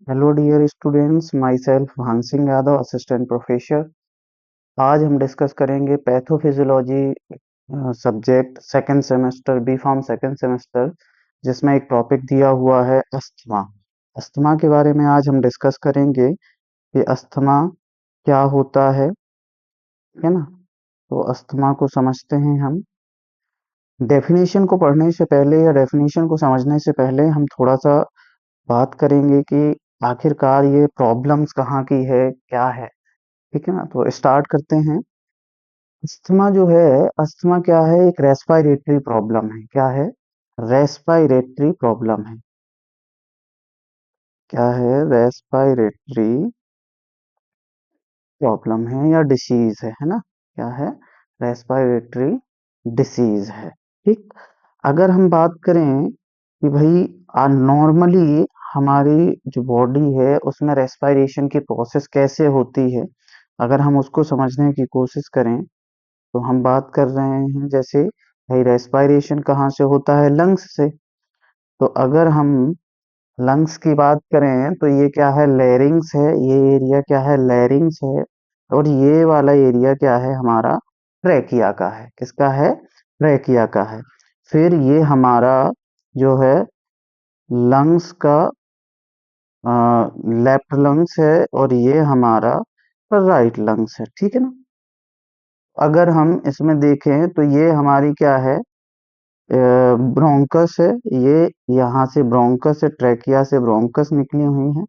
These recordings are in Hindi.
Hello dear students, myself Bhan Singh Yadav, assistant professor. आज हम डिस्कस करेंगे pathophysiology subject second semester B pharm second semester, जिसमें एक टॉपिक दिया हुआ है अस्थमा। अस्थमा के बारे में आज हम डिस्कस करेंगे कि अस्थमा क्या होता है, ठीक है ना। तो अस्थमा को समझते हैं हम। डेफिनेशन को पढ़ने से पहले या डेफिनेशन को समझने से पहले हम थोड़ा सा बात करेंगे कि आखिरकार ये प्रॉब्लम्स कहाँ की है, क्या है, ठीक है ना। तो स्टार्ट करते हैं। अस्थमा जो है, अस्थमा क्या है? एक रेस्पिरेटरी प्रॉब्लम है। क्या है? रेस्पिरेटरी प्रॉब्लम है। क्या है? रेस्पिरेटरी प्रॉब्लम है या डिसीज है ना। क्या है? रेस्पिरेटरी डिसीज है। ठीक। अगर हम बात करें कि भाई नॉर्मली हमारी जो बॉडी है उसमें रेस्पिरेशन की प्रोसेस कैसे होती है, अगर हम उसको समझने की कोशिश करें तो हम बात कर रहे हैं जैसे भाई रेस्पिरेशन कहाँ से होता है? लंग्स से। तो अगर हम लंग्स की बात करें तो ये क्या है? लैरिंग्स है। ये एरिया क्या है? लैरिंग्स है। और ये वाला एरिया क्या है? हमारा ट्रैकिया का है। किसका है? ट्रैकिया का है। फिर ये हमारा जो है लंग्स का लेफ्ट लंग्स है और ये हमारा राइट लंग्स है, ठीक है ना। अगर हम इसमें देखें तो ये हमारी क्या है? ब्रोंकस है। ये यहाँ से ब्रोंकस है, ट्रैकिया से ब्रोंकस निकली हुई है,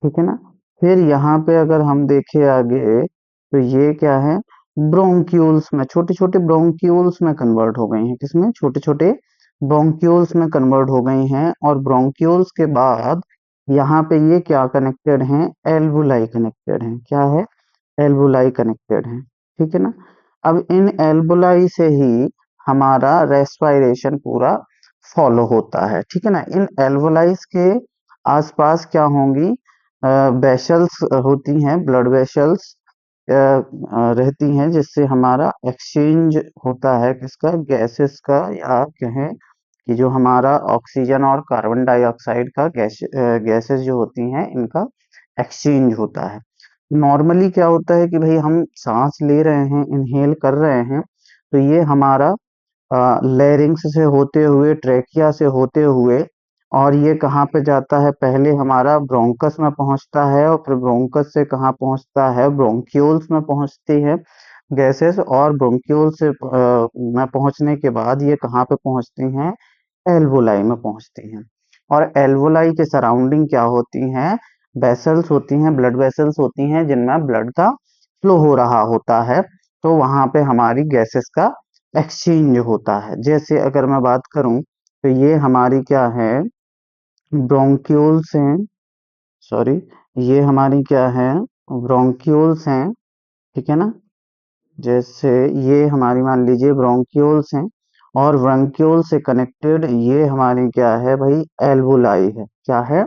ठीक है ना। फिर यहाँ पे अगर हम देखें आगे तो ये क्या है? ब्रोंक्यूल्स में, छोटे छोटे ब्रोंक्यूल्स में कन्वर्ट हो गई हैं। किसमें? छोटे छोटे ब्रोंक्यूल्स में कन्वर्ट हो गई हैं। और ब्रोंक्यूल्स के बाद यहाँ पे ये क्या कनेक्टेड हैं? एल्वुलाई कनेक्टेड हैं। क्या है? एल्वुलाई कनेक्टेड हैं, ठीक है ना। अब इन एल्वुलाई से ही हमारा रेस्पिरेशन पूरा फॉलो होता है, ठीक है ना। इन एल्वुलाइज के आसपास क्या होंगी? वेसल्स होती हैं, ब्लड वेसल्स रहती हैं, जिससे हमारा एक्सचेंज होता है किसका? गैसेस का, या कहें कि जो हमारा ऑक्सीजन और कार्बन डाइऑक्साइड का गैसेस जो होती हैं इनका एक्सचेंज होता है। नॉर्मली क्या होता है कि भाई हम सांस ले रहे हैं, इनहेल कर रहे हैं, तो ये हमारा लैरिंग्स से होते हुए, ट्रैकिया से होते हुए, और ये कहाँ पे जाता है? पहले हमारा ब्रोंकस में पहुंचता है और फिर ब्रोंकस से कहाँ पहुंचता है? ब्रोंक्यूल्स में पहुंचती है गैसेस। और ब्रोंक्यूल से में पहुंचने के बाद ये कहाँ पे पहुंचती हैं? एल्वोलाई में पहुंचती हैं। और एल्वोलाई के सराउंडिंग क्या होती हैं? वेसल्स होती हैं, ब्लड वेसल्स होती हैं, जिनमें ब्लड का फ्लो हो रहा होता है। तो वहां पे हमारी गैसेस का एक्सचेंज होता है। जैसे अगर मैं बात करूं तो ये हमारी क्या है? ब्रोंक्यूल्स हैं। सॉरी, ये हमारी क्या है? ब्रोंक्यूल्स हैं, ठीक है ना। जैसे ये हमारी मान लीजिए ब्रोंक्यूल्स हैं, और ब्रोंक्यूल से कनेक्टेड ये हमारी क्या है भाई? एल्वुलाई है। क्या है?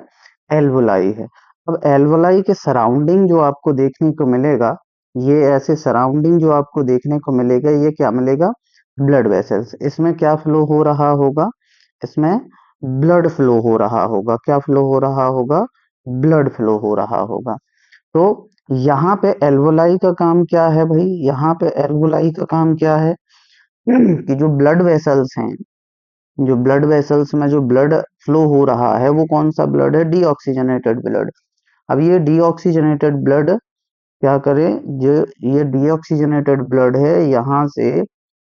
एल्वुलाई है। अब एल्वुलाई के सराउंडिंग जो आपको देखने को मिलेगा, ये ऐसे सराउंडिंग जो आपको देखने को मिलेगा, ये क्या मिलेगा? Blood vessels. इसमें क्या फ्लो हो रहा होगा? इसमें ब्लड फ्लो हो रहा होगा। क्या फ्लो हो रहा होगा? ब्लड फ्लो हो रहा होगा। तो यहाँ पे एल्वोलाई का काम क्या है भाई? यहाँ पे एल्वोलाई का काम क्या है? कि जो ब्लड वेसल्स हैं, जो ब्लड वेसल्स में जो ब्लड फ्लो हो रहा है वो कौन सा ब्लड है? Deoxygenated blood. अब ये डीऑक्सीजनेटेड ब्लड क्या करे? जो ये डीऑक्सीजनेटेड ब्लड है, यहाँ से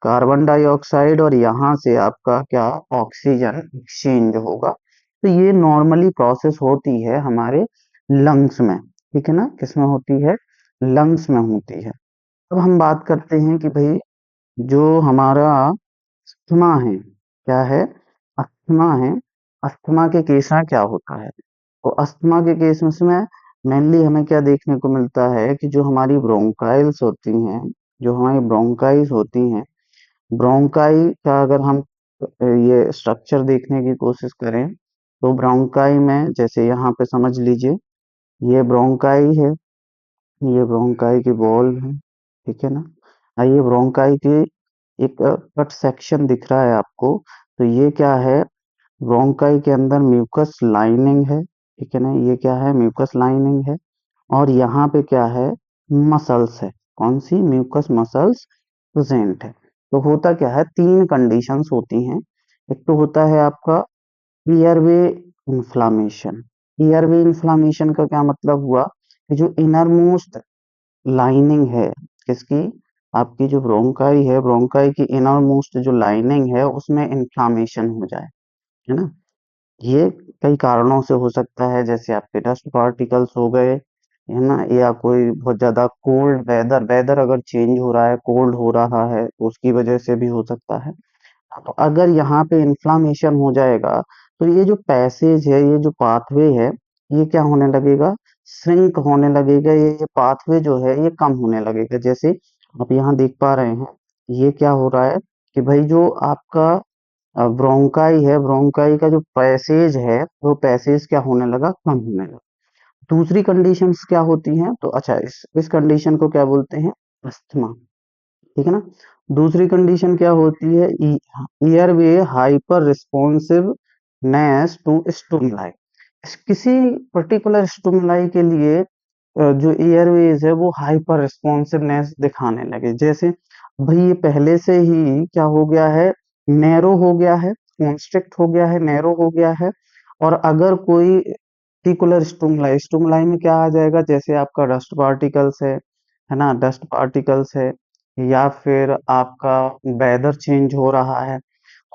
कार्बन डाइऑक्साइड और यहाँ से आपका क्या? ऑक्सीजन एक्सचेंज होगा। तो ये नॉर्मली प्रोसेस होती है हमारे लंग्स में, ठीक है ना। किसमें होती है? लंग्स में होती है। अब हम बात करते हैं कि भाई जो हमारा अस्थमा है, क्या है? अस्थमा है। अस्थमा के केस में क्या होता है? तो अस्थमा के केस में मेनली हमें क्या देखने को मिलता है कि जो हमारी ब्रोंकाइल्स होती हैं, जो हमारी ब्रोंकाइल्स होती हैं, ब्रोंकाई का अगर हम ये स्ट्रक्चर देखने की कोशिश करें तो ब्रोंकाई में जैसे यहाँ पे समझ लीजिए ये ब्रोंकाई है, ये ब्रोंकाई की बॉल है, ठीक है ना। ये ब्रोंकाई की एक कट सेक्शन दिख रहा है आपको। तो ये क्या है? ब्रोंकाई के अंदर म्यूकस लाइनिंग है, ठीक है ना, ये क्या है, म्यूकस लाइनिंग है। और यहाँ पे क्या है, मसल्स है, कौन सी, म्यूकस मसल्स प्रेजेंट है। तो होता क्या है, तीन कंडीशंस होती हैं। एक तो होता है आपका एयरवे इन्फ्लामेशन। एयरवे इन्फ्लामेशन का क्या मतलब हुआ कि जो इनर मोस्ट लाइनिंग है किसकी, आपकी जो ब्रोंकाई है, ब्रोंकाई की इनर मोस्ट जो लाइनिंग है उसमें इन्फ्लामेशन हो जाए, है ना। ये कई कारणों से हो सकता है, जैसे आपके डस्ट पार्टिकल्स हो गए, है ना, या कोई बहुत ज्यादा कोल्ड वेदर, वेदर अगर चेंज हो रहा है, कोल्ड हो रहा है, तो उसकी वजह से भी हो सकता है। तो अगर यहाँ पे इन्फ्लामेशन हो जाएगा, तो ये जो पैसेज है, ये जो पाथवे है, ये क्या होने लगेगा, श्रिंक होने लगेगा। ये पाथवे जो है ये कम होने लगेगा। जैसे आप यहाँ देख पा रहे हैं, ये क्या हो रहा है कि भाई जो आपका ब्रोंकाई है, ब्रोंकाई का जो पैसेज है, वो पैसेज क्या होने लगा, कम होने लगा। दूसरी कंडीशंस क्या होती हैं, तो अच्छा, इस कंडीशन को क्या बोलते हैं, अस्थमा। ठीक है ना। दूसरी कंडीशन क्या होती है, airway hyper responsiveness to stimuli. किसी पर्टिकुलर स्टिमुलाई के लिए जो एयरवेज है वो हाइपर रिस्पॉन्सिवनेस दिखाने लगे। जैसे भाई ये पहले से ही क्या हो गया है, नैरो हो गया है, कॉन्स्ट्रिक्ट हो गया है, नैरो हो गया है। और अगर कोई पर्टिकुलर स्टिमुलाई, स्टिमुलाई में क्या आ जाएगा, जैसे आपका डस्ट पार्टिकल्स है ना, डस्ट पार्टिकल्स है, या फिर आपका वेदर चेंज हो रहा है,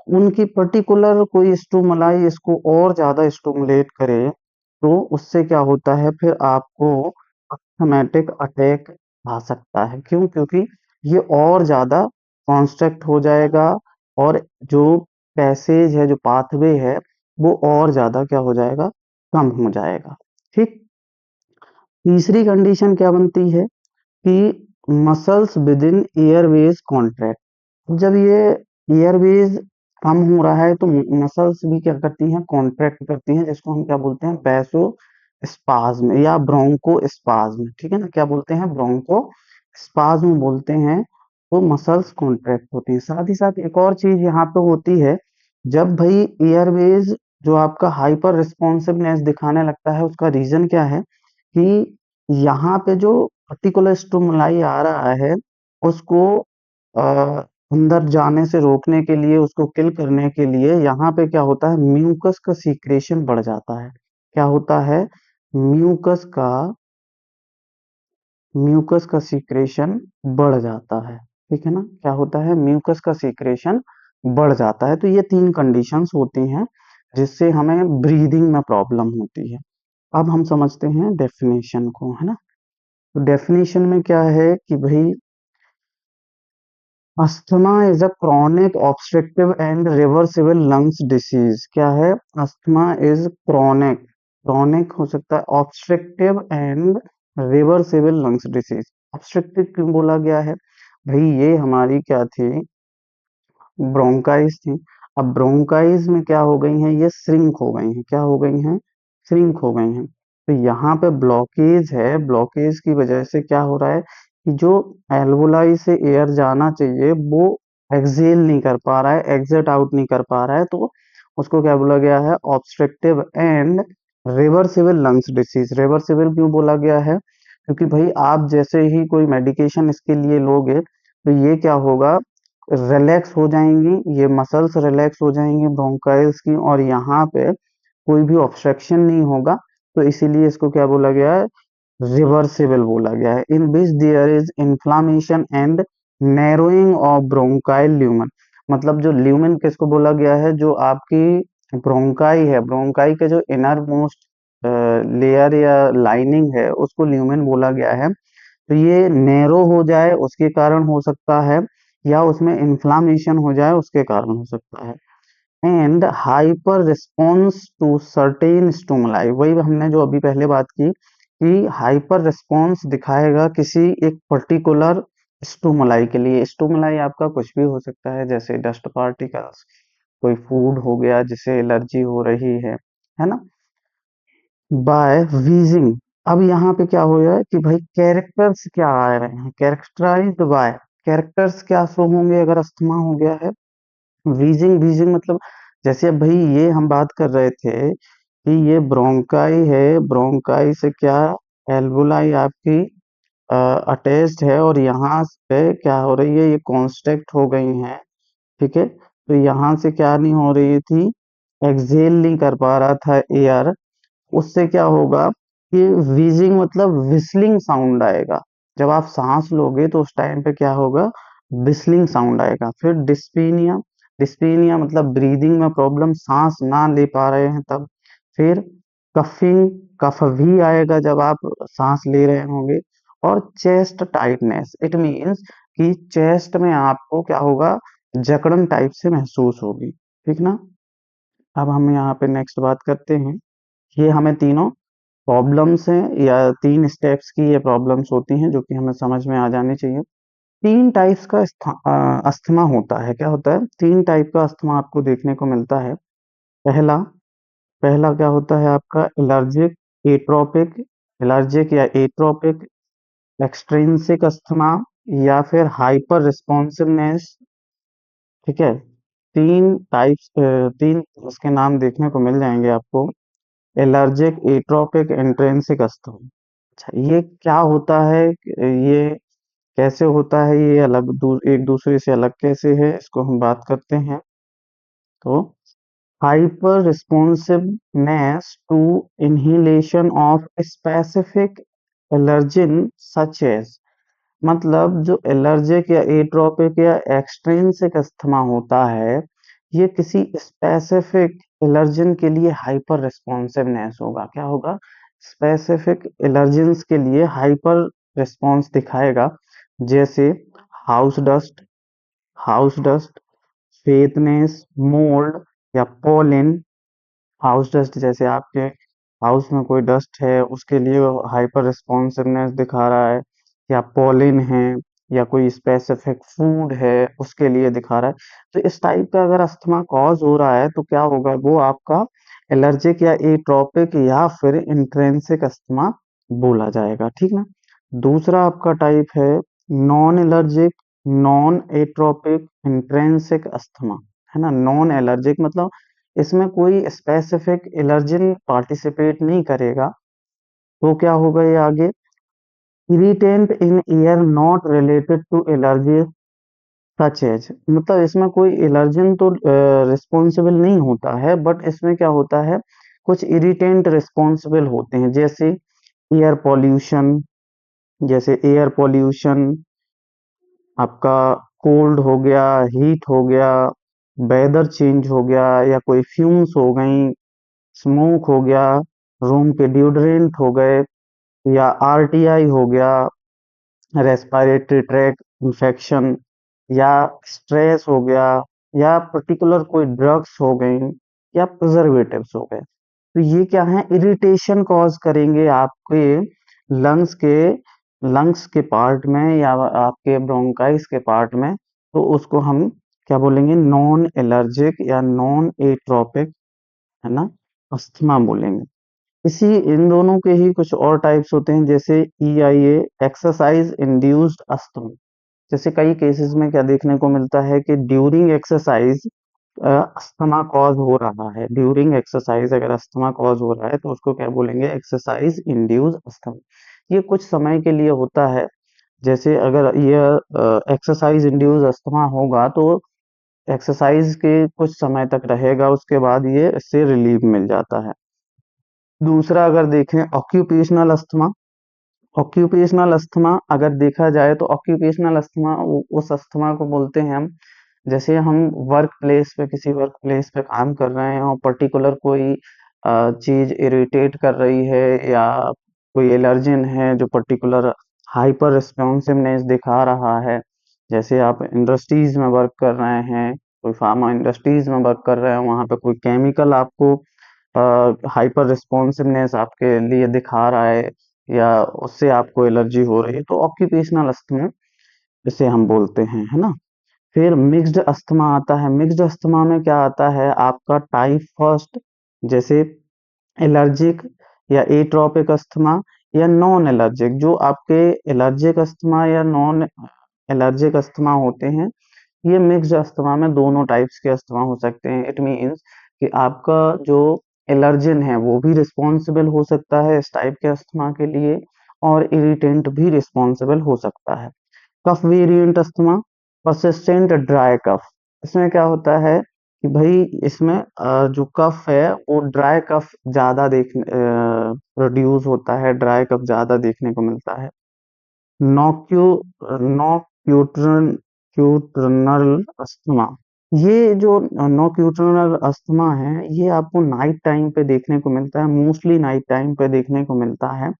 उनकी पर्टिकुलर कोई स्टिमुलाई इसको और ज्यादा स्टिमुलेट करे, तो उससे क्या होता है, फिर आपको अस्थमैटिक अटैक आ सकता है। क्यों, क्योंकि ये और ज्यादा कॉन्स्ट्रक्ट हो जाएगा, और जो पैसेज है, जो पाथवे है, वो और ज्यादा क्या हो जाएगा, कम हो जाएगा। ठीक। तीसरी कंडीशन क्या बनती है कि muscles with in Airways contract. जब ये एयरवेज कम हो रहा है, तो मसल्स भी क्या करती हैं, कॉन्ट्रैक्ट करती हैं, जिसको हम क्या बोलते हैं, बैसो स्पाज्म या ब्रोंको स्पाज्म। ठीक है ना, क्या बोलते हैं, ब्रोंको स्पाज्म बोलते हैं। वो मसल्स कॉन्ट्रैक्ट होती हैं। साथ ही साथ एक और चीज यहाँ पे होती है, जब भाई एयरवेज जो आपका हाइपर रिस्पॉन्सिवनेस दिखाने लगता है, उसका रीजन क्या है कि यहाँ पे जो पर्टिकुलर स्टिमुलाई आ रहा है, उसको अंदर जाने से रोकने के लिए, उसको किल करने के लिए, यहाँ पे क्या होता है, म्यूकस का सीक्रेशन बढ़ जाता है। क्या होता है, म्यूकस का म्यूकस का सीक्रेशन बढ़ जाता है। ठीक है ना, क्या होता है, म्यूकस का सीक्रेशन बढ़ जाता है। तो ये तीन कंडीशंस होती हैं जिससे हमें ब्रीदिंग में प्रॉब्लम होती है। अब हम समझते हैं डेफिनेशन को, है ना। तो डेफिनेशन में क्या है कि भाई, asthma is a chronic obstructive and reversible lungs disease. क्या है, अस्थमा इज क्रॉनिक, क्रॉनिक हो सकता है, obstructive and reversible lungs disease. Obstructive क्यों बोला गया है, भाई ये हमारी क्या थी, ब्रोंकाइज थी। अब ब्रोंकाइज में क्या हो गई हैं, ये श्रिंक हो गई हैं। क्या हो गई हैं, श्रिंक हो गई हैं। तो यहाँ पे ब्लॉकेज है, ब्लॉकेज की वजह से क्या हो रहा है कि जो एल्वोलाई से एयर जाना चाहिए, वो एक्सेल नहीं कर पा रहा है, एग्जिट आउट नहीं कर पा रहा है। तो उसको क्या बोला गया है, obstructive and reversible lungs disease. Reversible क्यों बोला गया है, क्योंकि भाई आप जैसे ही कोई मेडिकेशन इसके लिए लोगे, तो ये क्या होगा, रिलैक्स हो जाएंगी, ये मसल्स रिलैक्स हो जाएंगी ब्रोंकाइल्स की, और यहाँ पे कोई भी ऑब्स्ट्रक्शन नहीं होगा। तो इसीलिए इसको क्या बोला गया है, रिवर्सिबल बोला गया है। In which there is inflammation and narrowing of bronchial lumen. मतलब जो ल्यूमन किसको बोला गया है, जो आपकी ब्रोंकाई है, ब्रोंकाई के जो इनर मोस्ट लेयर या लाइनिंग है, उसको ल्यूमेन बोला गया है। तो ये नैरो हो जाए उसके कारण हो सकता है, या उसमें इन्फ्लामेशन हो जाए उसके कारण हो सकता है। And hyper response to certain stimuli, वही हमने जो अभी पहले बात की कि हाइपर रिस्पॉन्स दिखाएगा किसी एक पर्टिकुलर स्टिमुलाई के लिए। स्टिमुलाई आपका कुछ भी हो सकता है, जैसे डस्ट पार्टिकल्स, कोई फूड हो गया जिसे एलर्जी हो रही है ना, बाय वीजिंग। अब यहाँ पे क्या हो रहा है कि भाई कैरेक्टर्स क्या आ रहे हैं, कैरेक्टराइज्ड बाय, कैरेक्टर्स क्या शो होंगे अगर अस्थमा हो गया है, वीजिंग। वीजिंग मतलब, जैसे अब भाई ये हम बात कर रहे थे कि ये ब्रोंकाई है, ब्रोंकाई से क्या, एल्वुलाई आपकी अटैच्ड है और यहाँ पे क्या हो रही है, ये कॉन्स्ट्रक्ट हो गई हैं, ठीक है। तो यहाँ से क्या नहीं हो रही थी, एक्सहेल नहीं कर पा रहा था एयर, उससे क्या होगा कि व्हीजिंग मतलब विस्लिंग साउंड आएगा। जब आप सांस लोगे तो उस टाइम पे क्या होगा, विस्लिंग साउंड आएगा। फिर डिस्पीनिया, डिस्पीनिया मतलब ब्रीदिंग में प्रॉब्लम, सांस ना ले पा रहे हैं तब। फिर कफिंग, कफ भी आएगा जब आप सांस ले रहे होंगे। और चेस्ट टाइटनेस, इट मीन्स कि चेस्ट में आपको क्या होगा, जकड़न टाइप से महसूस होगी, ठीक ना। अब हम यहाँ पे नेक्स्ट बात करते हैं। ये हमें तीनों प्रॉब्लम्स हैं या 3 स्टेप्स की ये प्रॉब्लम्स होती हैं जो कि हमें समझ में आ जानी चाहिए। 3 टाइप्स का अस्थमा होता है। क्या होता है? 3 टाइप का अस्थमा आपको देखने को मिलता है। पहला पहला क्या होता है आपका, एलर्जिक एट्रोपिक, एलर्जिक या एट्रोपिक एक्सट्रिंसिक अस्थमा, या फिर हाइपर रिस्पॉन्सिवनेस, ठीक है। 3 इसके नाम देखने को मिल जाएंगे आपको। Allergic atopic intrinsic asthma. अच्छा, ये क्या होता है, ये कैसे होता है, ये एक दूसरे से अलग कैसे है, इसको हम बात करते हैं। तो hyper responsiveness to inhalation of specific allergen such as, मतलब जो एलर्जिक या एट्रोपिक या एक्सट्रिंसिक अस्थमा होता है, ये किसी स्पेसिफिक एलर्जिन के लिए हाइपर रिस्पॉन्सिवनेस होगा। क्या होगा? स्पेसिफिक एलर्जिन्स के लिए हाइपर रिस्पॉन्स दिखाएगा। जैसे house dust, house dust, feathers, mould या पोलिन। हाउस डस्ट जैसे आपके हाउस में कोई डस्ट है उसके लिए हाइपर रिस्पॉन्सिवनेस दिखा रहा है, या पोलिन है, या कोई स्पेसिफिक फूड है उसके लिए दिखा रहा है। तो इस टाइप का अगर अस्थमा कॉज हो रहा है तो क्या होगा, वो आपका एलर्जिक या एट्रोपिक या फिर इंट्रिंसिक अस्थमा बोला जाएगा, ठीक ना। दूसरा आपका टाइप है non allergic, non atopic intrinsic asthma, है ना। नॉन एलर्जिक मतलब इसमें कोई स्पेसिफिक एलर्जिन पार्टिसिपेट नहीं करेगा। तो क्या होगा ये आगे, irritant in ear not related to allergy such as, मतलब इसमें कोई एलर्जिन तो रिस्पॉन्सिबल नहीं होता है, बट इसमें क्या होता है, कुछ इरिटेंट रिस्पॉन्सिबल होते हैं। जैसे एयर पॉल्यूशन, जैसे एयर पॉल्यूशन, आपका कोल्ड हो गया, हीट हो गया, वेदर चेंज हो गया, या कोई फ्यूम्स हो गई, स्मोक हो गया, रूम के डिओड्रेंट हो गए, या आरटीआई हो गया, रेस्पिरेटरी ट्रैक इंफेक्शन, या स्ट्रेस हो गया, या पर्टिकुलर कोई ड्रग्स हो गई, या प्रिजर्वेटिव्स हो गए। तो ये क्या है, इरिटेशन कॉज करेंगे आपके लंग्स के लंग्स के पार्ट में या आपके ब्रोंकाइस के पार्ट में। तो उसको हम क्या बोलेंगे, नॉन एलर्जिक या नॉन एट्रोपिक, है ना, अस्थमा बोलेंगे। इसी इन दोनों के ही कुछ और टाइप्स होते हैं, जैसे EIA, एक्सरसाइज इंड्यूस्ड अस्थमा। जैसे कई केसेस में क्या देखने को मिलता है कि ड्यूरिंग एक्सरसाइज अस्थमा कॉज हो रहा है। ड्यूरिंग एक्सरसाइज अगर अस्थमा कॉज हो रहा है तो उसको क्या बोलेंगे, एक्सरसाइज इंड्यूस अस्थमा। ये कुछ समय के लिए होता है। जैसे अगर ये एक्सरसाइज इंड्यूस अस्थमा होगा तो एक्सरसाइज के कुछ समय तक रहेगा, उसके बाद ये इससे रिलीफ मिल जाता है। दूसरा अगर देखें ऑक्यूपेशनल अस्थमा, ऑक्यूपेशनल अस्थमा अगर देखा जाए तो ऑक्यूपेशनल अस्थमा उस अस्थमा को बोलते हैं हम, जैसे हम वर्क प्लेस पे किसी वर्क प्लेस पे काम कर रहे हैं और पर्टिकुलर कोई चीज इरिटेट कर रही है, या कोई एलर्जिन है जो पर्टिकुलर हाइपर रिस्पॉन्सिवनेस दिखा रहा है। जैसे आप इंडस्ट्रीज में वर्क कर रहे हैं, कोई फार्मा इंडस्ट्रीज में वर्क कर रहे हैं, वहां पे कोई केमिकल आपको हाइपर रिस्पॉन्सिवनेस आपके लिए दिखा रहा है, या उससे आपको एलर्जी हो रही है, तो ऑक्यूपेशनल अस्थमा इसे हम बोलते हैं, है ना। फिर मिक्स्ड अस्थमा आता है। मिक्स्ड अस्थमा में क्या आता है आपका, टाइप फर्स्ट, जैसे एलर्जिक या एट्रोपिक अस्थमा, या नॉन एलर्जिक। जो आपके एलर्जिक अस्थमा या नॉन एलर्जिक अस्थमा होते हैं, ये मिक्स्ड अस्थमा में दोनों टाइप्स के अस्थमा हो सकते हैं। इट मीन्स कि आपका जो एलर्जिन है वो भी रिस्पॉन्सिबल हो सकता है इस टाइप के अस्थमा के लिए, और इरिटेंट भी रिस्पॉन्सिबल हो सकता है। Cough variant asthma, persistent dry cough. इसमें क्या होता है कि भाई इसमें जो कफ है वो ड्राई कफ ज्यादा प्रोड्यूस होता है, ड्राई कफ ज्यादा देखने को मिलता है। नॉक्यू नॉक्यूट्रन क्यूटर्नल अस्थमा, ये जो नॉक्यूटर्नल अस्थमा है ये आपको नाइट टाइम पे देखने को मिलता है, मोस्टली नाइट टाइम पे देखने को मिलता है।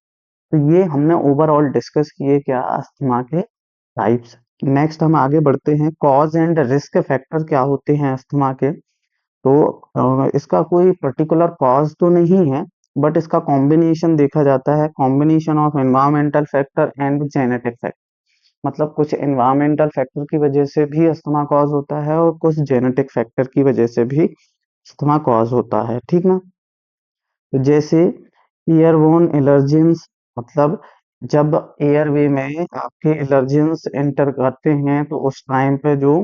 तो ये हमने ओवरऑल डिस्कस किए क्या अस्थमा के टाइप्स। नेक्स्ट हम आगे बढ़ते हैं, कॉज एंड रिस्क फैक्टर क्या होते हैं अस्थमा के। तो इसका कोई पर्टिकुलर कॉज तो नहीं है, बट इसका कॉम्बिनेशन देखा जाता है, combination of environmental factor and genetic factor. मतलब कुछ एनवायरमेंटल फैक्टर की वजह से भी अस्थमा कॉज होता है और कुछ जेनेटिक फैक्टर की वजह से भी अस्थमा कॉज होता है, ठीक ना। तो जैसे एयरबोर्न एलर्जेंस, मतलब जब एयरवे में आपके एलर्जेंस एंटर करते हैं तो उस टाइम पे जो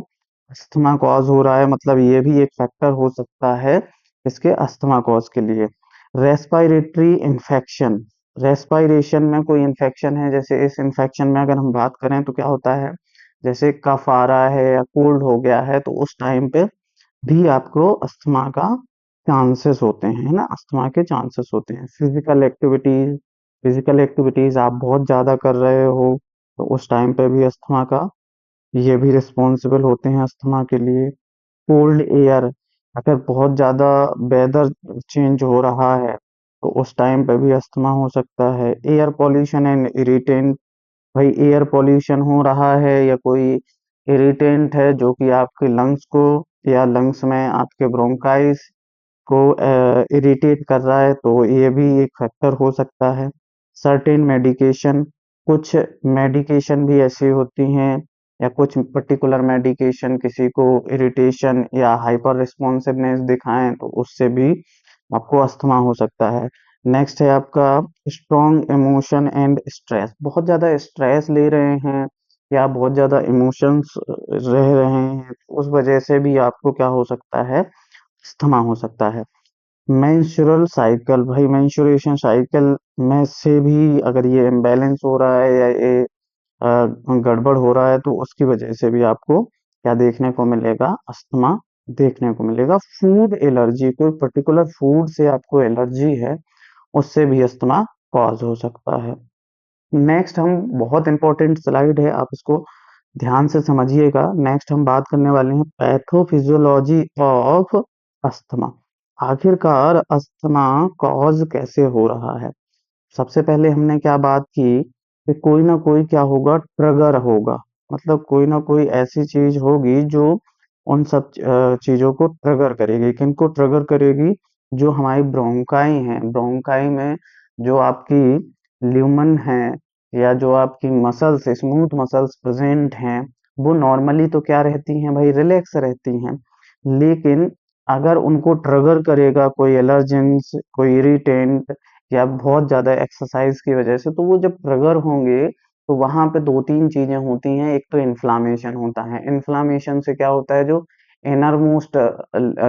अस्थमा कॉज हो रहा है, मतलब ये भी एक फैक्टर हो सकता है इसके अस्थमा कॉज के लिए। रेस्पिरेटरी इन्फेक्शन, रेस्पिरेशन में कोई इन्फेक्शन है, जैसे इस इन्फेक्शन में अगर हम बात करें तो क्या होता है, जैसे कफ आ रहा है या कोल्ड हो गया है तो उस टाइम पे भी आपको अस्थमा का चांसेस होते हैं, है ना, अस्थमा के चांसेस होते हैं। फिजिकल एक्टिविटीज आप बहुत ज्यादा कर रहे हो तो उस टाइम पे भी अस्थमा का, ये भी रिस्पॉन्सिबल होते हैं अस्थमा के लिए। कोल्ड एयर, अगर बहुत ज्यादा वेदर चेंज हो रहा है तो उस टाइम पे भी अस्थमा हो सकता है। एयर पॉल्यूशन एंड इरिटेंट, भाई एयर पॉल्यूशन हो रहा है या कोई इरिटेंट है जो कि आपके लंग्स को या लंग्स में आपके ब्रोंकाइस को इरिटेट कर रहा है तो ये भी एक फैक्टर हो सकता है। सर्टेन मेडिकेशन, कुछ मेडिकेशन भी ऐसी होती हैं या कुछ पर्टिकुलर मेडिकेशन किसी को इरिटेशन या हाइपर रिस्पॉन्सिवनेस दिखाएं तो उससे भी आपको अस्थमा हो सकता है। नेक्स्ट है आपका स्ट्रॉन्ग इमोशन एंड स्ट्रेस, बहुत ज्यादा स्ट्रेस ले रहे हैं या बहुत ज्यादा इमोशंस रह रहे हैं उस वजह से भी आपको क्या हो सकता है, अस्थमा हो सकता है। मेंस्ट्रुअल साइकिल, भाई मेंस्ट्रुएशन साइकिल में से भी अगर ये इम्बैलेंस हो रहा है या ये गड़बड़ हो रहा है तो उसकी वजह से भी आपको क्या देखने को मिलेगा, अस्थमा देखने को मिलेगा। फूड एलर्जी, कोई पर्टिकुलर फूड से आपको एलर्जी है उससे भी अस्थमा कॉज हो सकता है। नेक्स्ट हम, बहुत इंपॉर्टेंट स्लाइड है आप इसको ध्यान से समझिएगा। नेक्स्ट हम बात करने वाले हैं पैथोफिजियोलॉजी ऑफ अस्थमा, आखिरकार अस्थमा कॉज कैसे हो रहा है। सबसे पहले हमने क्या बात की कि कोई ना कोई क्या होगा, ट्रिगर होगा, मतलब कोई ना कोई ऐसी चीज होगी जो उन सब चीजों को ट्रिगर करेगी। किनको ट्रिगर करेगी, जो हमारी ब्रोंकाई हैं, ब्रोंकाई में जो आपकी ल्यूमन है या जो आपकी मसल्स, स्मूथ मसल्स प्रेजेंट हैं, वो नॉर्मली तो क्या रहती हैं भाई, रिलैक्स रहती हैं। लेकिन अगर उनको ट्रिगर करेगा कोई एलर्जेंस, कोई इरिटेंट या बहुत ज्यादा एक्सरसाइज की वजह से, तो वो जब ट्रिगर होंगे तो वहां पे दो तीन चीजें होती हैं। एक तो इन्फ्लामेशन होता है, इन्फ्लामेशन से क्या होता है, जो इनर मोस्ट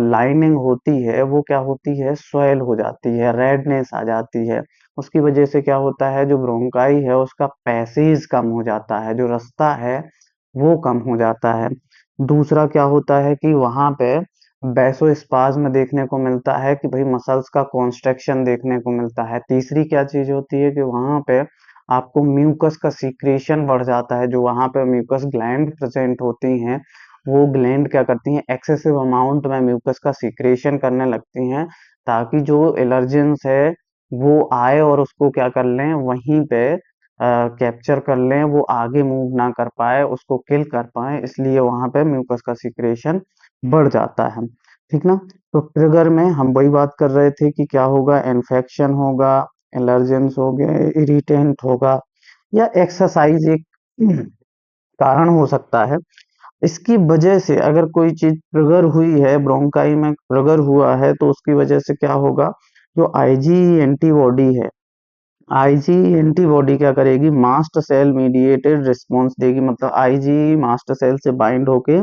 लाइनिंग होती है वो क्या होती है, स्वेल हो जाती है, रेडनेस आ जाती है। उसकी वजह से क्या होता है, जो ब्रोंकाई है उसका पैसेज कम हो जाता है, जो रास्ता है वो कम हो जाता है। दूसरा क्या होता है कि वहां पे वैसोस्पाज्म देखने को मिलता है कि भाई मसल्स का कॉन्स्ट्रक्शन देखने को मिलता है। तीसरी क्या चीज होती है कि वहां पे आपको म्यूकस का सीक्रेशन बढ़ जाता है, जो वहां पे म्यूकस ग्लैंड प्रेजेंट होती हैं वो ग्लैंड क्या करती हैं, एक्सेसिव अमाउंट में म्यूकस का सीक्रेशन करने लगती हैं, ताकि जो एलर्जेंस है वो आए और उसको क्या कर लें, वहीं पे कैप्चर कर लें, वो आगे मूव ना कर पाए, उसको किल कर पाए, इसलिए वहां पे म्यूकस का सीक्रेशन बढ़ जाता है, ठीक ना। तो ट्रिगर में हम वही बात कर रहे थे कि क्या होगा, इन्फेक्शन होगा, एलर्जेंस हो गए, इरिटेंट होगा, या एक्सरसाइज एक कारण हो सकता है। इसकी वजह से अगर कोई चीज ट्रिगर हुई है, ब्रोंकाई में ट्रिगर हुआ है, तो उसकी वजह से क्या होगा, जो आईजी एंटीबॉडी है, आईजी एंटीबॉडी क्या करेगी, मास्ट सेल मीडिएटेड रिस्पॉन्स देगी, मतलब आईजी मास्ट सेल से बाइंड होके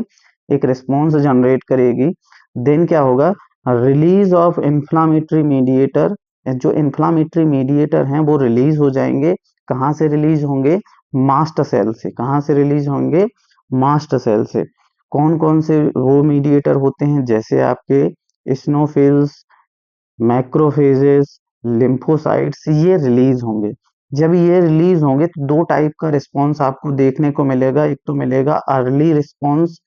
एक रिस्पॉन्स जनरेट करेगी। देन क्या होगा, रिलीज ऑफ इन्फ्लामेटरी मीडिएटर, जो इन्फ्लामेटरी मीडिएटर हैं वो रिलीज हो जाएंगे। कहाँ से रिलीज होंगे? मास्ट सेल से। कहाँ से रिलीज होंगे? मास्ट सेल से। कौन कौन से वो मीडिएटर होते हैं? जैसे आपके इस्नोफिल्स, मैक्रोफेजेस, लिम्फोसाइट्स, ये रिलीज होंगे। जब ये रिलीज होंगे तो दो टाइप का रिस्पॉन्स आपको देखने को मिलेगा। एक तो मिलेगा अर्ली रिस्पॉन्स,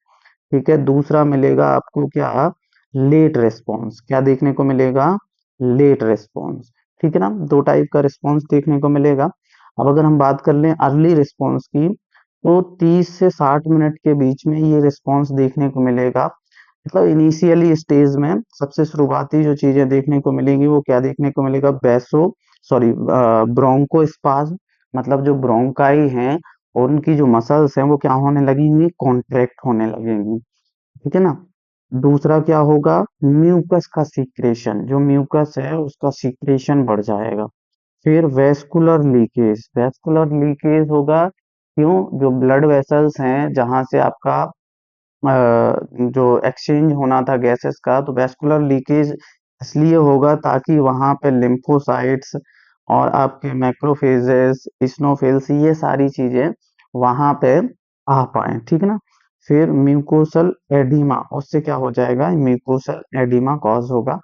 ठीक है, दूसरा मिलेगा आपको क्या? Late response. क्या देखने को मिलेगा? Late response. ठीक है ना, दो टाइप का रिस्पॉन्स देखने को मिलेगा। अब अगर हम बात कर लें अर्ली रिस्पॉन्स की, तो 30 से 60 मिनट के बीच में ये रिस्पॉन्स देखने को मिलेगा। मतलब इनिशियली स्टेज में सबसे शुरुआती जो चीजें देखने को मिलेंगी वो क्या देखने को मिलेगा? ब्रोंको स्पाज्म, मतलब जो ब्रोंकाई हैं और उनकी जो मसल्स हैं वो क्या होने लगेंगी? कॉन्ट्रैक्ट होने लगेंगी। ठीक है ना। दूसरा क्या होगा? म्यूकस का सीक्रेशन, जो म्यूकस है उसका सीक्रेशन बढ़ जाएगा। फिर वेस्कुलर लीकेज, वेस्कुलर लीकेज होगा। क्यों? जो ब्लड वेसल्स हैं जहां से आपका जो एक्सचेंज होना था गैसेस का, तो वेस्कुलर लीकेज इसलिए होगा ताकि वहां पे लिम्फोसाइट्स और आपके मैक्रोफेजेस, इस्नोफिल्स, ये सारी चीजें वहां पे आ पाए। ठीक है ना। फिर म्यूकोसल एडिमा, उससे क्या हो जाएगा? म्यूकोसल एडिमा कॉज होगा।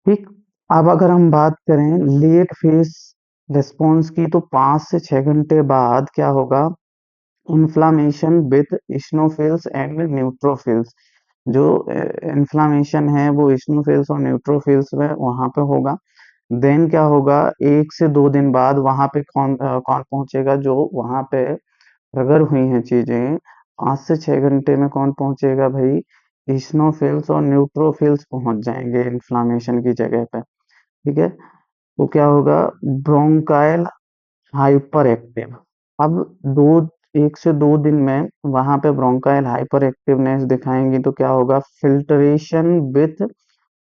ठीक। अब अगर हम बात करें लेट फेज रिस्पॉन्स की, तो 5 से 6 घंटे बाद क्या होगा? Inflammation with इस्नोफिल्स and neutrophils. जो इन्फ्लामेशन है वो इस्नोफिल्स और न्यूट्रोफिल्स में वहां पे होगा। देन क्या होगा? 1 से 2 दिन बाद वहां पे कौन पहुंचेगा? जो वहां पे ट्रिगर हुई हैं चीजें, 5 से 6 घंटे में कौन पहुंचेगा भाई? इस्नोफिल्स और न्यूट्रोफिल्स पहुंच जाएंगे इन्फ्लामेशन की जगह पे। ठीक है। तो क्या होगा? Bronchial hyper active. अब दो 1 से 2 दिन में वहां पे ब्रोंकाइल हाइपर एक्टिवनेस दिखाएंगी तो क्या होगा? Filtration with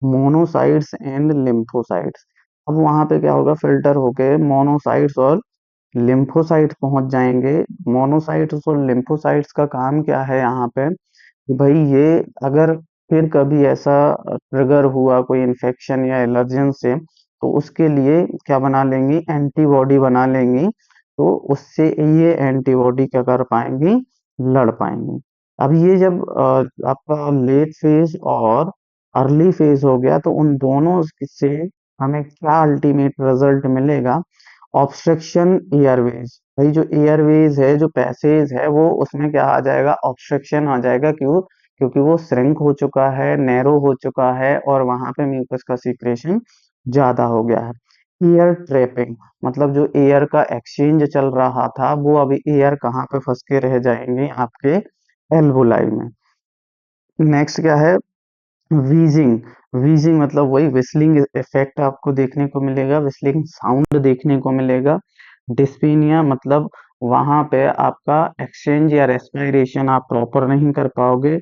monocytes and lymphocytes. अब वहां पे क्या होगा? फिल्टर होके मोनोसाइट्स और लिम्फोसाइट्स पहुंच जाएंगे। मोनोसाइट्स और लिम्फोसाइट्स का काम क्या है यहाँ पे? कि भाई ये अगर फिर कभी ऐसा ट्रिगर हुआ कोई इन्फेक्शन या एलर्जन से, तो उसके लिए क्या बना लेंगी? एंटीबॉडी बना लेंगी। तो उससे ये एंटीबॉडी क्या कर पाएंगी? लड़ पाएंगी। अब ये जब आपका लेट फेज और अर्ली फेज हो गया, तो उन दोनों से हमें क्या अल्टीमेट रिजल्ट मिलेगा? Obstruction Airways. भाई जो एयरवेज है, जो पैसेज है, वो उसमें क्या आ जाएगा? ऑब्स्ट्रक्शन आ जाएगा। क्यों? क्योंकि वो श्रिंक हो चुका है, नैरो हो चुका है और वहां पे म्यूकस का सीक्रेशन ज्यादा हो गया है। एयर ट्रैपिंग, मतलब जो एयर का एक्सचेंज चल रहा था वो अभी एयर कहाँ पे फंस के रह जाएंगे? आपके एल्वोलाई में। नेक्स्ट क्या है? वीजिंग। वीजिंग मतलब वही विस्लिंग इफेक्ट आपको देखने को मिलेगा, विस्लिंग साउंड देखने को मिलेगा। डिस्पीनिया मतलब वहां पे आपका एक्सचेंज या रेस्पिरेशन आप प्रॉपर नहीं कर पाओगे।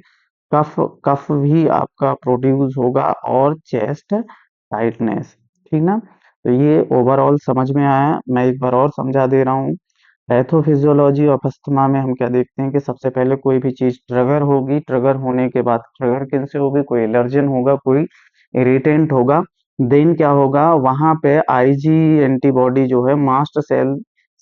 कफ कफ भी आपका प्रोड्यूस होगा और चेस्ट टाइटनेस। ठीक ना। तो ये ओवरऑल समझ में आया। मैं एक बार और समझा दे रहा हूँ। पैथोफिजियोलॉजी ऑफ अस्थमा में हम क्या देखते हैं कि सबसे पहले कोई भी चीज ट्रिगर होगी, ट्रिगर होने के बाद ट्रिगर किन से होगी? कोई एलर्जन होगा, कोई इरिटेंट होगा। देन क्या होगा? वहां पे आईजी एंटीबॉडी जो है मास्ट सेल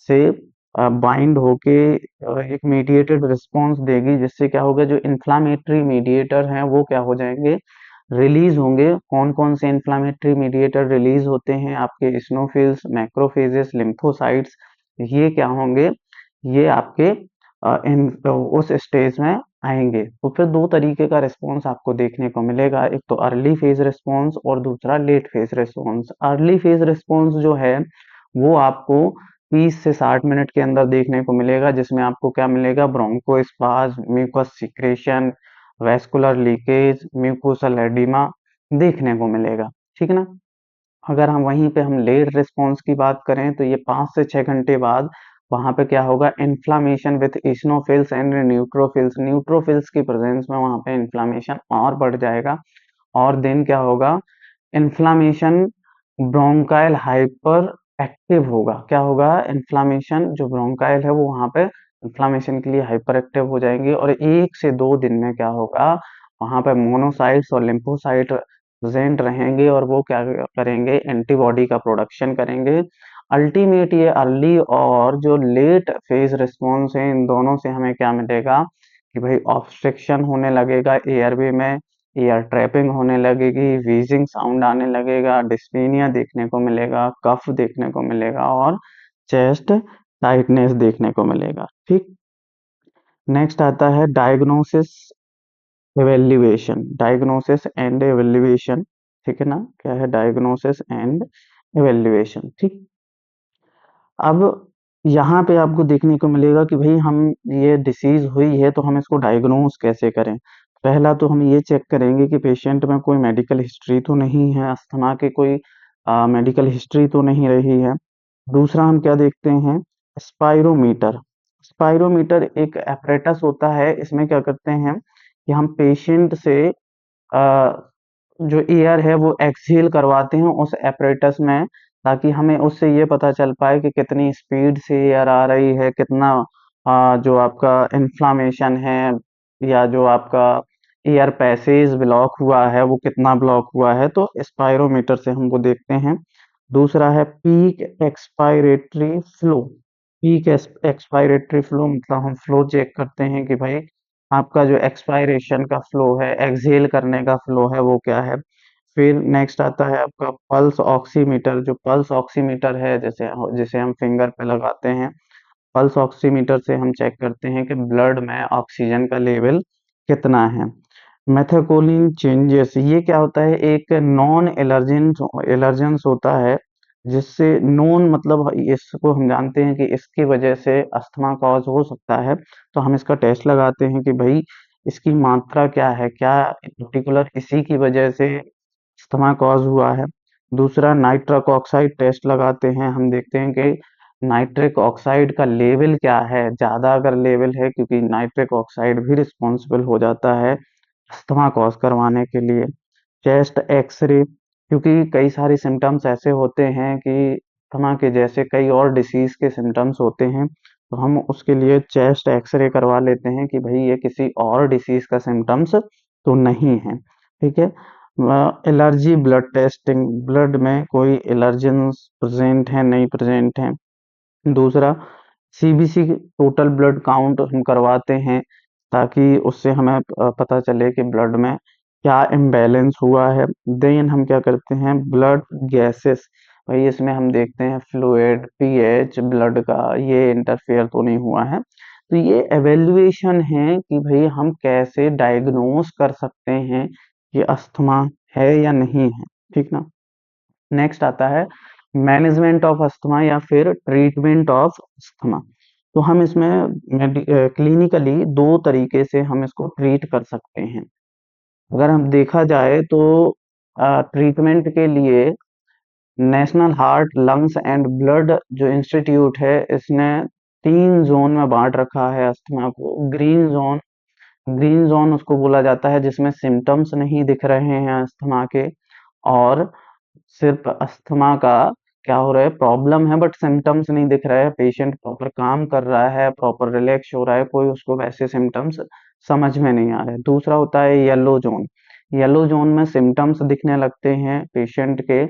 से बाइंड होके एक मीडिएटेड रिस्पॉन्स देगी, जिससे क्या होगा? जो इन्फ्लामेटरी मीडिएटर हैं वो क्या हो जाएंगे? रिलीज होंगे। कौन कौन से इन्फ्लामेटरी मीडिएटर रिलीज होते हैं? आपके इस्नोफिल्स, मैक्रोफेजेस, लिम्फोसाइट्स, ये क्या होंगे? ये आपके उस स्टेज में आएंगे। तो फिर दो तरीके का रिस्पॉन्स आपको देखने को मिलेगा, एक तो अर्ली फेज रिस्पॉन्स और दूसरा late phase response. Early phase response जो है वो आपको 30 से 60 मिनट के अंदर देखने को मिलेगा, जिसमें आपको क्या मिलेगा? Bronchospasm, mucus secretion, vascular leakage, mucosal oedema देखने को मिलेगा। ठीक है ना। अगर हम लेट रिस्पॉन्स की बात करें, तो ये 5 से 6 घंटे बाद वहां पे क्या होगा? Inflammation with इस्नोफिल्स and neutrophils, neutrophils की प्रेजेंस में वहां पे इन्फ्लामेशन और बढ़ जाएगा। और देन क्या होगा? इन्फ्लामेशन ब्रोंकाइल हाइपर एक्टिव होगा। क्या होगा? इन्फ्लामेशन जो ब्रोंकाइल है वो वहां पे इन्फ्लामेशन के लिए हाइपर एक्टिव हो जाएंगे और 1 से 2 दिन में क्या होगा? वहां पे मोनोसाइट्स और लिम्फोसाइट प्रेजेंट रहेंगे और वो क्या करेंगे, एंटीबॉडी का प्रोडक्शन करेंगे। अल्टीमेट ये अर्ली और जो लेट फेज रिस्पॉन्स है, इन दोनों से हमें क्या मिलेगा कि भाई ऑब्स्ट्रक्शन होने लगेगा एयरवे में, एयर ट्रैपिंग होने लगेगी, व्हीजिंग साउंड आने लगेगा, डिस्पीनिया देखने को मिलेगा, कफ देखने को मिलेगा और चेस्ट टाइटनेस देखने को मिलेगा। ठीक, नेक्स्ट आता है diagnosis evaluation, diagnosis and evaluation. ठीक है ना, क्या है डायग्नोसिस एंड एवेल्युएशन। ठीक, अब यहाँ पे आपको देखने को मिलेगा कि भाई हम ये डिसीज हुई है तो हम इसको डायग्नोस कैसे करें। पहला तो हम ये चेक करेंगे कि पेशेंट में कोई मेडिकल हिस्ट्री तो नहीं है, अस्थमा के कोई मेडिकल हिस्ट्री तो नहीं रही है। दूसरा हम क्या देखते हैं, स्पाइरोमीटर। स्पाइरोमीटर एक एपरेटस होता है, इसमें क्या करते हैं कि हम पेशेंट से जो एयर है वो एक्सहेल करवाते हैं उस एपरेटस में, ताकि हमें उससे ये पता चल पाए कि कितनी स्पीड से एयर आ रही है, कितना जो आपका इन्फ्लामेशन है या जो आपका एयर पैसेज ब्लॉक हुआ है वो कितना ब्लॉक हुआ है, तो स्पाइरोमीटर से हम वो देखते हैं। दूसरा है peak expiratory flow. Peak expiratory flow मतलब हम फ्लो चेक करते हैं कि भाई आपका जो एक्सपायरेशन का फ्लो है, एक्सहेल करने का फ्लो है, वो क्या है। फिर नेक्स्ट आता है आपका पल्स ऑक्सीमीटर। जो पल्स ऑक्सीमीटर है, जैसे जिसे हम फिंगर पे लगाते हैं, पल्स ऑक्सीमीटर से हम चेक करते हैं कि ब्लड में ऑक्सीजन का लेवल कितना है। मेथाकोलिन चेंजेस, ये क्या होता है, एक नॉन एलर्जेन एलर्जेंस होता है, जिससे नॉन मतलब इसको हम जानते हैं कि इसकी वजह से अस्थमा कॉज हो सकता है, तो हम इसका टेस्ट लगाते हैं कि भाई इसकी मात्रा क्या है, क्या पर्टिकुलर इसी की वजह से अस्थमा कॉज हुआ है। दूसरा नाइट्रक ऑक्साइड टेस्ट लगाते हैं, हम देखते हैं कि नाइट्रिक ऑक्साइड का लेवल क्या है, ज़्यादा अगर लेवल है, क्योंकि नाइट्रिक ऑक्साइड भी रिस्पॉन्सिबल हो जाता है अस्थमा कॉज करवाने के लिए। चेस्ट एक्सरे, क्योंकि कई सारे सिम्टम्स ऐसे होते हैं कि अस्थमा के जैसे कई और डिसीज के सिम्टम्स होते हैं, तो हम उसके लिए चेस्ट एक्सरे करवा लेते हैं कि भाई ये किसी और डिसीज का सिम्टम्स तो नहीं है। ठीक है, एलर्जी ब्लड टेस्टिंग, ब्लड में कोई एलर्जेंस प्रेजेंट है नहीं प्रेजेंट है। दूसरा सीबीसी टोटल ब्लड काउंट हम करवाते हैं, ताकि उससे हमें पता चले कि ब्लड में क्या इम्बैलेंस हुआ है। देन हम क्या करते हैं, ब्लड गैसेस, भाई इसमें हम देखते हैं फ्लूइड, पीएच ब्लड का ये इंटरफेयर तो नहीं हुआ है। तो ये एवेल्युएशन है कि भाई हम कैसे डायग्नोस कर सकते हैं कि अस्थमा है या नहीं है। ठीक ना, नेक्स्ट आता है मैनेजमेंट ऑफ अस्थमा या फिर ट्रीटमेंट ऑफ अस्थमा। तो हम इसमें क्लिनिकली दो तरीके से हम इसको ट्रीट कर सकते हैं। अगर हम देखा जाए तो ट्रीटमेंट के लिए national heart lungs and blood जो इंस्टीट्यूट है, इसने 3 जोन में बांट रखा है अस्थमा को। ग्रीन जोन, ग्रीन जोन उसको बोला जाता है जिसमें सिम्टम्स नहीं दिख रहे हैं अस्थमा के, और सिर्फ अस्थमा का क्या हो रहा है, प्रॉब्लम है बट सिम्टम्स नहीं दिख रहा है, पेशेंट प्रॉपर काम कर रहा है, प्रॉपर रिलैक्स हो रहा है, कोई उसको वैसे सिम्टम्स समझ में नहीं आ रहे। दूसरा होता है येलो जोन। येलो जोन में सिम्टम्स दिखने लगते हैं पेशेंट के,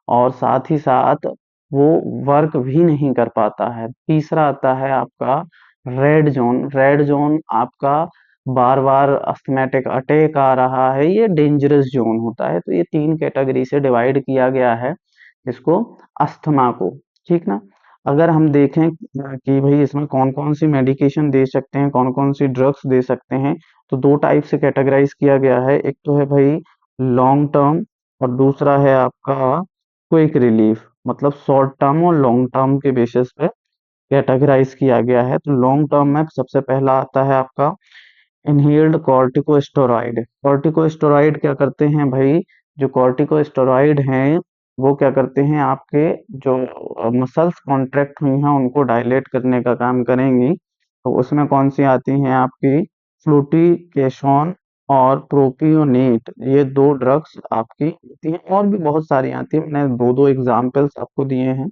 और साथ ही साथ वो वर्क भी नहीं कर पाता है। तीसरा आता है आपका रेड जोन। रेड जोन आपका बार बार अस्थमैटिक अटैक आ रहा है, ये डेंजरस जोन होता है। तो ये 3 कैटेगरी से डिवाइड किया गया है इसको, अस्थमा को। ठीक ना, अगर हम देखें कि भाई इसमें कौन कौन सी मेडिकेशन दे सकते हैं, कौन कौन सी ड्रग्स दे सकते हैं, तो 2 टाइप से कैटेगराइज किया गया है। एक तो है भाई लॉन्ग टर्म, और दूसरा है आपका क्विक रिलीफ, मतलब शॉर्ट टर्म और लॉन्ग टर्म के बेसिस पे कैटेगराइज किया गया है। तो लॉन्ग टर्म में सबसे पहला आता है आपका इनहेल्ड कॉर्टिकोस्टेरॉइड। कॉर्टिकोस्टेरॉइड क्या करते हैं भाई, जो कॉर्टिकोस्टेरॉइड हैं वो क्या करते हैं, आपके जो मसल्स कॉन्ट्रैक्ट हुई हैं उनको डायलेट करने का काम करेंगी। तो उसमें कौन सी आती हैं आपकी, फ्लूटिकेशॉन और प्रोपियोनेट, ये 2 ड्रग्स आपकी आती हैं, और भी बहुत सारी आती हैं, मैंने 2 एग्जाम्पल्स आपको दिए हैं।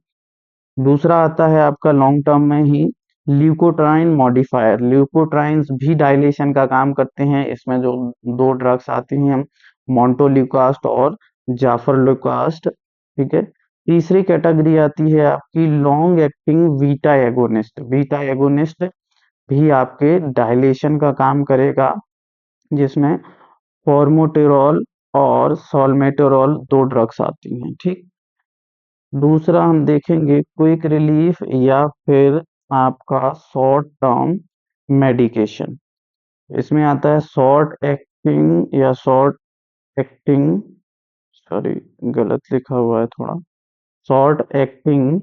दूसरा आता है आपका लॉन्ग टर्म में ही ल्यूकोट्राइन मॉडिफायर। ल्यूकोट्राइन्स भी डायलेशन का काम करते हैं। इसमें जो 2 ड्रग्स आती हैं मोंटोल्यूकास्ट और जाफरल्यूकास्ट। ठीक है। तीसरी कैटेगरी आती है आपकी long acting beta agonist. Beta agonist भी आपके डायलेशन का काम करेगा, जिसमें फॉर्मोटेरॉल और सॉल्मेटेरॉल 2 ड्रग्स आती हैं। ठीक। दूसरा हम देखेंगे क्विक रिलीफ या फिर आपका शॉर्ट टर्म मेडिकेशन। इसमें आता है शॉर्ट एक्टिंग या शॉर्ट एक्टिंग, सॉरी गलत लिखा हुआ है थोड़ा, short acting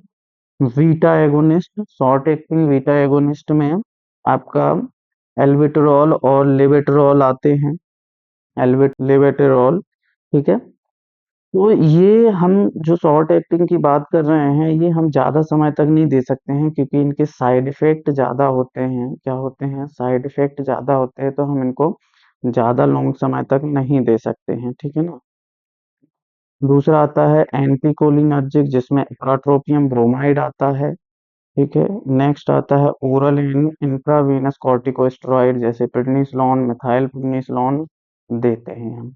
beta agonist. Short acting beta agonist में आपका एल्बिटरॉल और लेवेटरॉल आते हैं। लेवेटरॉल। ठीक है। तो ये हम जो शॉर्ट एक्टिंग की बात कर रहे हैं, ये हम ज़्यादा समय तक नहीं दे सकते हैं, क्योंकि इनके साइड इफ़ेक्ट ज़्यादा होते हैं। क्या होते हैं? साइड इफ़ेक्ट ज़्यादा होते हैं, तो हम इनको ज़्यादा लॉन्ग समय तक नहीं दे सकते हैं। ठीक है ना? दूसरा आता है एंटीकोलिनर्जिक, जिसमें एट्रोपियम ब्रोमाइड आता है। ठीक है। नेक्स्ट आता है ओरल इंट्रावेनस कॉर्टिकोस्टेरॉइड, जैसे प्रेडनिसोलोन, मिथाइल प्रेडनिसोलोन देते हैं हम।